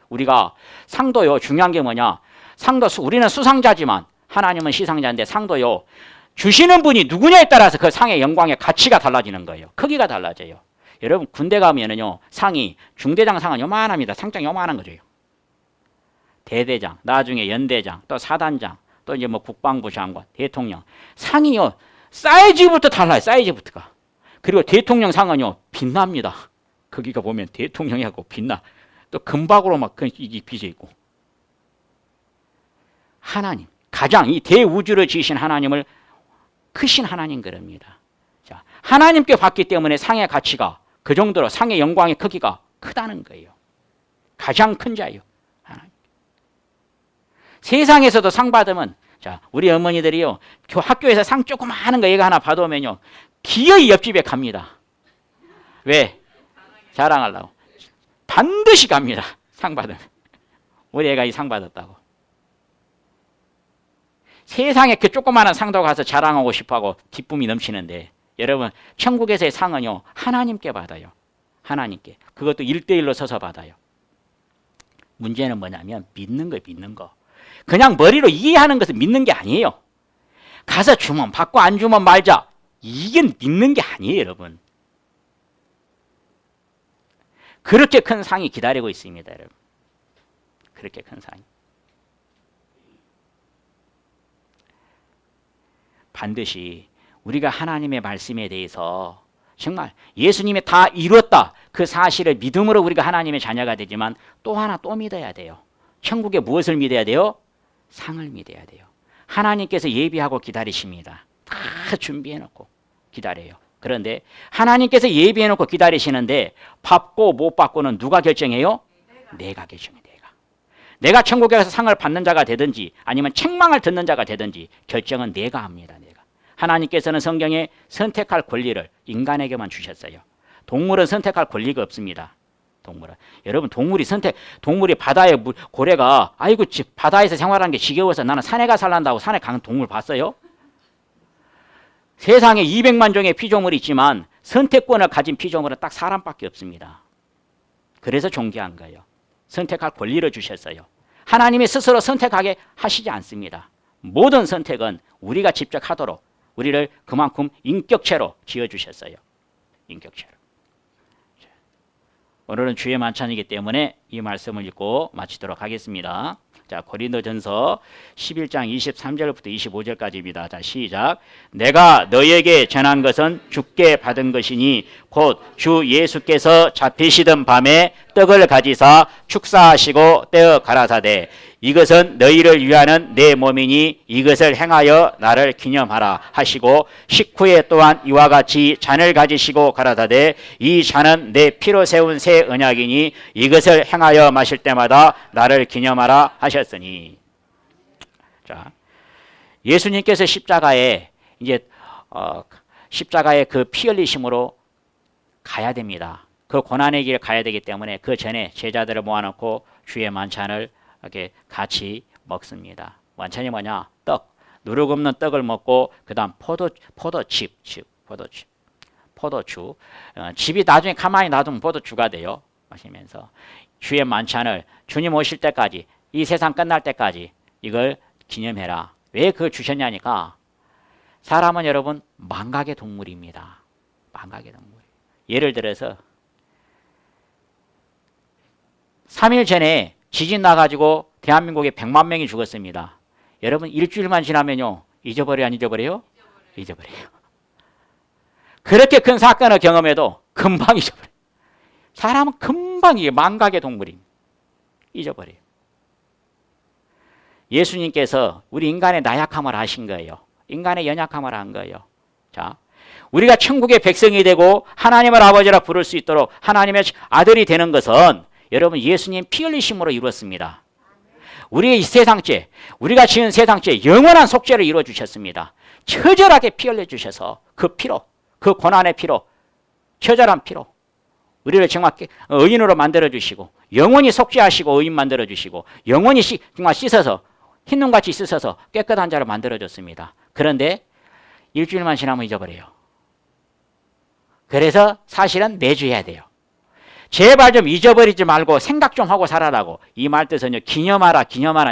우리가 상도요, 중요한 게 뭐냐? 상도, 우리는 수상자지만 하나님은 시상자인데 상도요, 주시는 분이 누구냐에 따라서 그 상의 영광의 가치가 달라지는 거예요. 크기가 달라져요. 여러분 군대 가면은요, 상이 중대장 상은 요만합니다. 상장 요만한 거죠. 대대장, 나중에 연대장, 또 사단장, 또 이제 뭐 국방부 장관, 대통령 상이요, 사이즈부터 달라요. 사이즈부터가. 그리고 대통령 상은요, 빛납니다. 거기가 보면 대통령이하고 빛나. 또 금박으로 막 이게 빚어 있고. 하나님, 가장 이 대우주를 지으신 하나님을 크신 하나님 그럽니다. 자, 하나님께 받기 때문에 상의 가치가 그 정도로, 상의 영광의 크기가 크다는 거예요. 가장 큰 자예요. 하나님. 세상에서도 상 받으면, 자, 우리 어머니들이요, 학교에서 상 조그마한 거 얘가 하나 받아오면요, 기어이 옆집에 갑니다. 왜? 자랑하려고. 반드시 갑니다. 상 받으면. 우리 애가 이 상 받았다고. 세상에 그 조그마한 상도 가서 자랑하고 싶어하고 기쁨이 넘치는데, 여러분 천국에서의 상은요, 하나님께 받아요. 하나님께. 그것도 1대1로 서서 받아요. 문제는 뭐냐면 믿는 거예요. 믿는 거. 그냥 머리로 이해하는 것을 믿는 게 아니에요. 가서 주면 받고 안 주면 말자. 이게 믿는 게 아니에요. 여러분. 그렇게 큰 상이 기다리고 있습니다. 여러분. 그렇게 큰 상이. 반드시 우리가 하나님의 말씀에 대해서 정말 예수님이 다 이루었다, 그 사실을 믿음으로 우리가 하나님의 자녀가 되지만 또 하나 또 믿어야 돼요. 천국에 무엇을 믿어야 돼요? 상을 믿어야 돼요. 하나님께서 예비하고 기다리십니다. 다 준비해놓고 기다려요. 그런데 하나님께서 예비해놓고 기다리시는데 받고 못 받고는 누가 결정해요? 내가 결정해요. 내가 천국에 가서 상을 받는 자가 되든지 아니면 책망을 듣는 자가 되든지 결정은 내가 합니다. 내가. 하나님께서는 성경에 선택할 권리를 인간에게만 주셨어요. 동물은 선택할 권리가 없습니다. 동물은. 여러분 동물이 바다에 고래가 아이고 바다에서 생활하는 게 지겨워서 나는 산에 가 살란다고 산에 가는 동물 봤어요? 세상에 200만 종의 피조물이 있지만 선택권을 가진 피조물은 딱 사람밖에 없습니다. 그래서 존귀한 거예요. 선택할 권리를 주셨어요. 하나님이 스스로 선택하게 하시지 않습니다. 모든 선택은 우리가 직접 하도록 우리를 그만큼 인격체로 지어주셨어요. 인격체로. 오늘은 주의 만찬이기 때문에 이 말씀을 읽고 마치도록 하겠습니다. 자, 고린도전서 11장 23절부터 25절까지입니다. 자, 시작. 내가 너에게 전한 것은 주께 받은 것이니 곧 주 예수께서 잡히시던 밤에 떡을 가지사 축사하시고 떼어 가라사대 이것은 너희를 위하는 내 몸이니 이것을 행하여 나를 기념하라 하시고 식후에 또한 이와 같이 잔을 가지시고 가라사대 이 잔은 내 피로 세운 새 언약이니 이것을 행하여 마실 때마다 나를 기념하라 하셨으니. 자, 예수님께서 십자가에 십자가의 그 피 흘리심으로 가야 됩니다. 그 고난의 길을 가야 되기 때문에 그 전에 제자들을 모아놓고 주의 만찬을 이렇게 같이 먹습니다. 만찬이 뭐냐? 떡. 누룩 없는 떡을 먹고 그 다음 포도칩. 포도주. 칩이 나중에 가만히 놔두면 포도주가 돼요. 마시면서 주의 만찬을 주님 오실 때까지, 이 세상 끝날 때까지 이걸 기념해라. 왜 그걸 주셨냐니까, 사람은 여러분 망각의 동물입니다. 망각의 동물. 예를 들어서 3일 전에 지진 나가지고 대한민국에 100만 명이 죽었습니다. 여러분 일주일만 지나면요, 잊어버려요, 안 잊어버려요? 잊어버려요. 그렇게 큰 사건을 경험해도 금방 잊어버려요. 사람은 금방 이게 망각의 동물입니다. 잊어버려요. 예수님께서 우리 인간의 나약함을 아신 거예요. 인간의 연약함을 안 거예요. 자, 우리가 천국의 백성이 되고 하나님을 아버지라 부를 수 있도록 하나님의 아들이 되는 것은 여러분 예수님 피 흘리심으로 이루었습니다. 우리의 세상죄, 우리가 지은 세상죄 영원한 속죄를 이루어 주셨습니다. 처절하게 피 흘려 주셔서 그 피로, 그 고난의 피로, 처절한 피로 우리를 정말 의인으로 만들어 주시고 영원히 속죄하시고 의인 만들어 주시고 영원히 정말 씻어서 흰눈같이 씻어서 깨끗한 자로 만들어 줬습니다. 그런데 일주일만 지나면 잊어버려요. 그래서 사실은 매주 해야 돼요. 제발 좀 잊어버리지 말고 생각 좀 하고 살아라고. 이 말 뜻은요, 기념하라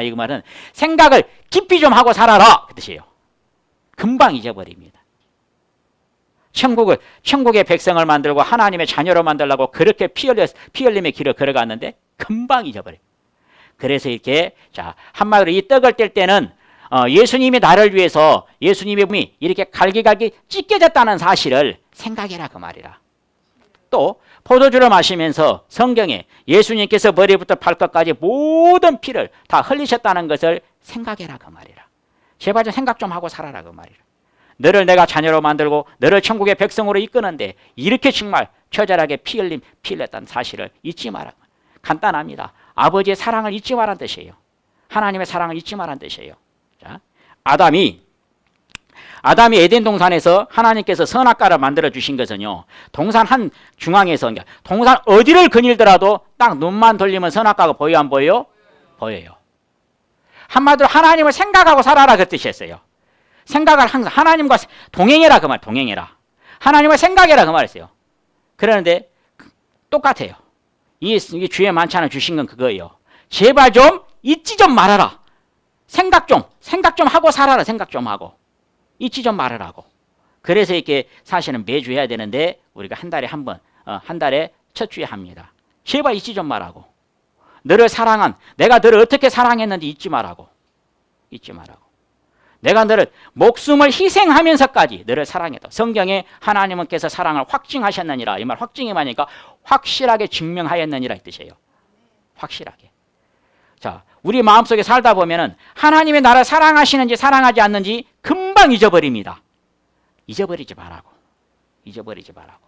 이 말은 생각을 깊이 좀 하고 살아라 그 뜻이에요. 금방 잊어버립니다. 천국의 백성을 만들고 하나님의 자녀로 만들려고 그렇게 피 흘림의 길을 걸어갔는데 금방 잊어버려요. 그래서 이렇게, 자, 한마디로 이 떡을 뗄 때는 예수님이 나를 위해서 예수님의 몸이 이렇게 갈기갈기 찢겨졌다는 사실을 생각해라 그 말이라. 또 포도주를 마시면서 성경에 예수님께서 머리부터 발끝까지 모든 피를 다 흘리셨다는 것을 생각해라 그 말이라. 제발 좀 생각 좀 하고 살아라 그 말이라. 너를 내가 자녀로 만들고 너를 천국의 백성으로 이끄는데 이렇게 정말 처절하게 피 흘렸다는 사실을 잊지 마라. 간단합니다. 아버지의 사랑을 잊지 말란 뜻이에요. 하나님의 사랑을 잊지 말란 뜻이에요. 자, 아담이 에덴 동산에서 하나님께서 선악과를 만들어 주신 것은요, 동산 한 중앙에서, 동산 어디를 거닐더라도 딱 눈만 돌리면 선악과가 보여 안 보여요? 보여요. 한마디로 하나님을 생각하고 살아라 그 뜻이었어요. 생각을 항상 하나님과 동행해라 그 말, 동행해라. 하나님을 생각해라 그 말이었어요. 그러는데 똑같아요. 이 주의 만찬을 주신 건 그거예요. 제발 좀 잊지 좀 말아라. 생각 좀 하고 살아라. 생각 좀 하고. 잊지 좀 말으라고. 그래서 이렇게 사실은 매주 해야 되는데 우리가 한 달에 한 번, 한 달에 첫 주에 합니다. 제발 잊지 좀 말라고. 너를 사랑한, 내가 너를 어떻게 사랑했는지 잊지 말라고. 잊지 말라고. 내가 너를 목숨을 희생하면서까지 너를 사랑했다. 성경에 하나님께서 사랑을 확증하셨느니라. 이 말 확증이 많으니까 확실하게 증명하였느니라 이 뜻이에요. 확실하게. 자, 우리 마음속에 살다 보면은 하나님의 나를 사랑하시는지 사랑하지 않는지 금방 잊어버립니다. 잊어버리지 말라고. 잊어버리지 말라고.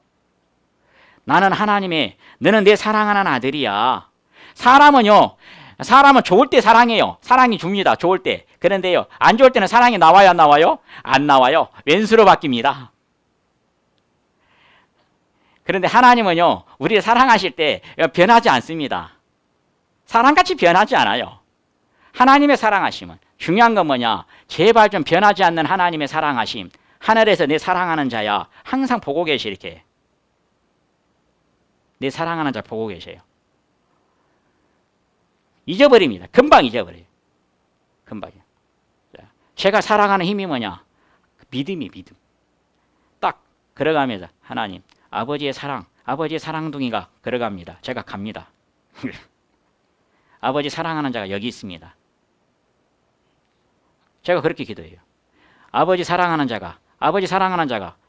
나는 하나님의, 너는 내 사랑하는 아들이야. 사람은 좋을 때 사랑해요. 사랑이 줍니다. 좋을 때. 그런데요, 안 좋을 때는 사랑이 나와요, 안 나와요? 안 나와요. 왼수로 바뀝니다. 그런데 하나님은요, 우리를 사랑하실 때 변하지 않습니다. 사랑같이 변하지 않아요. 하나님의 사랑하심은 중요한 건 뭐냐? 제발 좀 변하지 않는 하나님의 사랑하심. 하늘에서 내 사랑하는 자야 항상 보고 계시. 이렇게 내 사랑하는 자 보고 계세요. 잊어버립니다. 금방 잊어버려요. 금방이요. 제가 사랑하는 힘이 뭐냐? 믿음이 믿음. 딱 걸어가면서 하나님, 아버지의 사랑둥이가 걸어갑니다. 제가 갑니다. 아버지 사랑하는 자가 여기 있습니다. 제가 그렇게 기도해요. 아버지 사랑하는 자가,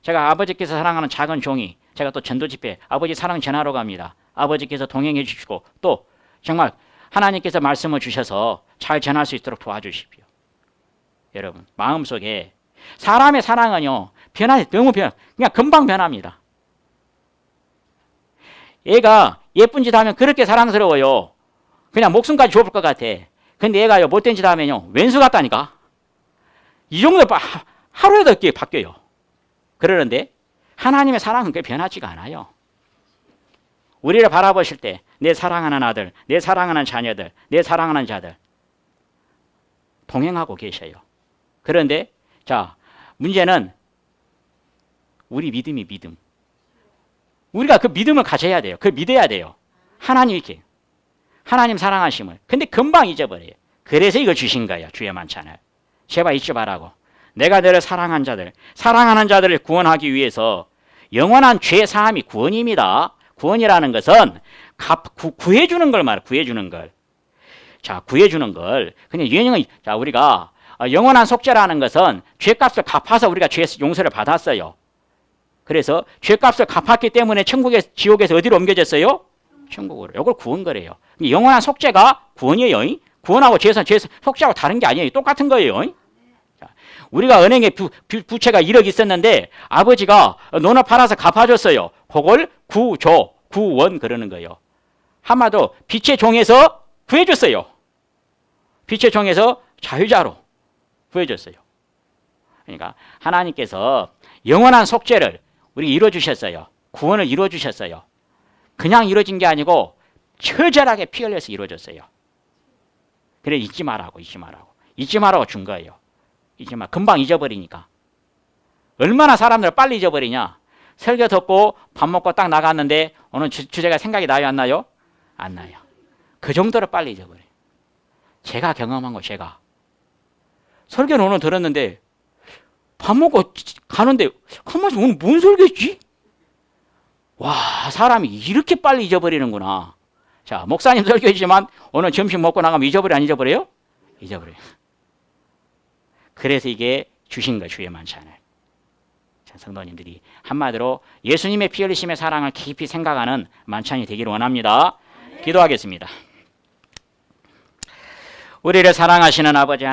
제가 아버지께서 사랑하는 작은 종이, 제가 또 전도 집회, 아버지 사랑 전하러 갑니다. 아버지께서 동행해 주시고 또 정말 하나님께서 말씀을 주셔서 잘 전할 수 있도록 도와주십시오. 여러분, 마음속에 사람의 사랑은요, 너무 그냥 금방 변합니다. 얘가 예쁜 짓 하면 그렇게 사랑스러워요. 그냥 목숨까지 줘볼 것 같아. 근데 얘가요, 못된 짓 하면요, 왼수 같다니까. 이 정도 하루에도 이렇게 바뀌어요. 그러는데 하나님의 사랑은 그게 변하지가 않아요. 우리를 바라보실 때 내 사랑하는 아들, 내 사랑하는 자녀들, 내 사랑하는 자들 동행하고 계셔요. 그런데 자, 문제는 우리 믿음이 믿음. 우리가 그 믿음을 가져야 돼요. 그걸 믿어야 돼요. 하나님 이렇게. 하나님 사랑하심을. 근데 금방 잊어버려요. 그래서 이거 주신 거예요. 주의 만찬을. 제발 잊지 말라고. 내가 너를 사랑한 자들, 사랑하는 자들을 구원하기 위해서 영원한 죄 사함이 구원입니다. 구원이라는 것은 구해주는 걸 말해요. 구해주는 걸. 자, 구해주는 걸. 그냥 유행은, 자, 우리가 영원한 속죄라는 것은 죄값을 갚아서 우리가 죄 용서를 받았어요. 그래서 죄값을 갚았기 때문에 지옥에서 어디로 옮겨졌어요? 천국으로. 이걸 구원 거래요. 영원한 속죄가 구원이에요. 구원하고 죄 속죄하고 다른 게 아니에요. 똑같은 거예요. 자, 우리가 은행에 부채가 1억 있었는데 아버지가 논을 팔아서 갚아줬어요. 그걸 구원 그러는 거예요. 한마디로 빛의 종에서 구해줬어요. 빛의 종에서 자유자로 구해줬어요. 그러니까 하나님께서 영원한 속죄를 우리 이루어주셨어요. 구원을 이루어주셨어요. 그냥 이루어진 게 아니고 처절하게 피 흘려서 이루어졌어요. 그래 잊지 말라고. 잊지 말라고 준 거예요. 잊지 마. 금방 잊어버리니까. 얼마나 사람들을 빨리 잊어버리냐. 설교 듣고 밥 먹고 딱 나갔는데 오늘 주제가 생각이 나요 안 나요? 안 나요. 그 정도로 빨리 잊어버려요. 제가 경험한 거 제가. 설교는 오늘 들었는데 밥 먹고 가는데 가만히 오늘 뭔 설교했지? 와, 사람이 이렇게 빨리 잊어버리는구나. 자, 목사님 설교이지만 오늘 점심 먹고 나가면 잊어버려 안 잊어버려요? 잊어버려요. 그래서 이게 주신 거예요. 주의 만찬을. 자, 성도님들이 한마디로 예수님의 피 흘리심의 사랑을 깊이 생각하는 만찬이 되기를 원합니다. 기도하겠습니다. 우리를 사랑하시는 아버지 하나님,